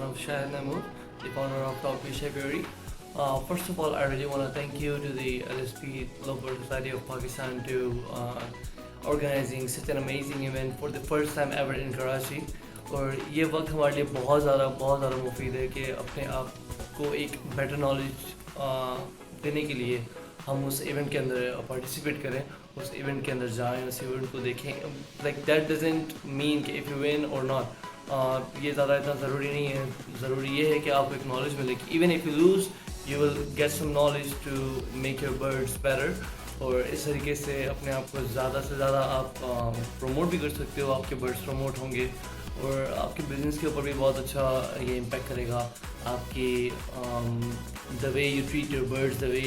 of Shahid Namood, the founder of QUALITY Aviary. First of all, I really want to thank you to the LSP Local Society of Pakistan to organizing such an amazing event for the first time ever in Karachi. और ये वक्त हमारे लिए बहुत ज़्यादा मुफीद है कि अपने आप को एक बेटर नॉलेज देने के लिए हम उस इवेंट के अंदर पार्टिसिपेट करें, उस इवेंट के अंदर जाएं, उस इवेंट को देखें. लाइक दैट डजंट मीन कि इफ़ यू विन और नॉट, ये ज़्यादा इतना ज़रूरी नहीं है. ज़रूरी ये है कि आपको एक नॉलेज मिले कि even if you lose you will get some knowledge to make your birds better. और इस तरीके से अपने आप को ज़्यादा से ज़्यादा आप प्रमोट भी कर सकते हो. आपके बर्ड्स प्रमोट होंगे और आपके बिज़नेस के ऊपर भी बहुत अच्छा ये इम्पैक्ट करेगा. आपकी the way you treat your birds, the way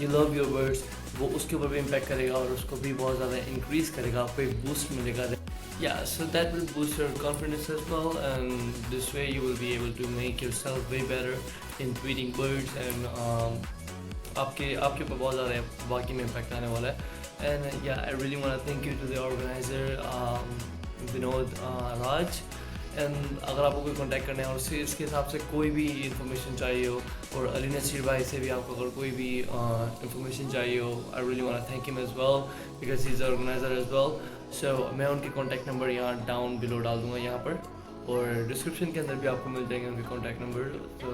you love your birds, वो उसके ऊपर भी इम्पैक्ट करेगा और उसको भी बहुत ज़्यादा इंक्रीज़ करेगा. आपको एक बूस्ट मिलेगा. Yeah, so that will boost your confidence as well, and this way you will be able to make yourself way better in treating birds, and आपके ऊपर बहुत ज़्यादा वाकई में इम्पैक्ट आने वाला है. And yeah, I really want to thank you to the organizer, Vinod Roj. And अगर आपको कोई कांटेक्ट करना है और इसके हिसाब से कोई भी इंफॉर्मेशन चाहिए हो, और अली नसीर भाई से भी आपको अगर कोई भी इंफॉर्मेशन चाहिए हो, I really want to thank him as well because he is organiser as well. So मैं उनके कांटेक्ट नंबर यहाँ डाउन बिलो डाल दूँगा यहाँ पर, और डिस्क्रिप्शन के अंदर भी आपको मिल जाएंगे उनके कॉन्टैक्ट नंबर. तो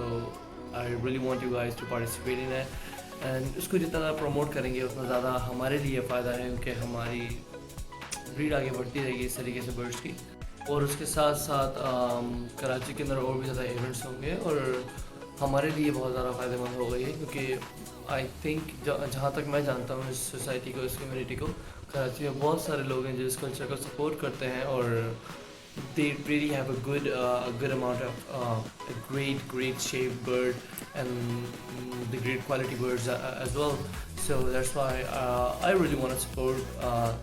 I really want you guys to participate in it, and उसको जितना ज़्यादा प्रमोट करेंगे उतना ज़्यादा हमारे लिए फ़ायदा है, क्योंकि हमारी ब्रीड आगे बढ़ती रहेगी इस तरीके से बर्ड्स की. और उसके साथ साथ कराची के अंदर और भी ज़्यादा इवेंट्स होंगे और हमारे लिए बहुत ज़्यादा फ़ायदेमंद हो गई है, क्योंकि आई थिंक जहाँ तक मैं जानता हूँ इस सोसाइटी को, इस कम्युनिटी को, कराची में बहुत सारे लोग हैं जो इस कल्चर को सपोर्ट करते हैं और they really have a good amount of great shaped bird and the great quality birds as well. So that's why I really want to support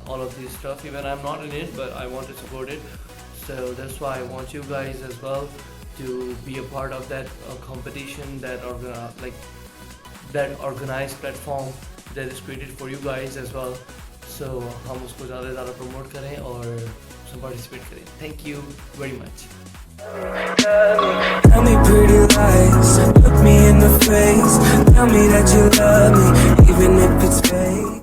all of this stuff. Even I'm not in it, but I want to support it. So that's why I want you guys as well to be a part of that competition, that organized platform that is created for you guys as well. So हम उसको ज़्यादा से ज़्यादा promote करें और उसमें participate करें. Thank you very much. Tell me pretty lies, look me in the face, tell me that you love me, even if it's fake.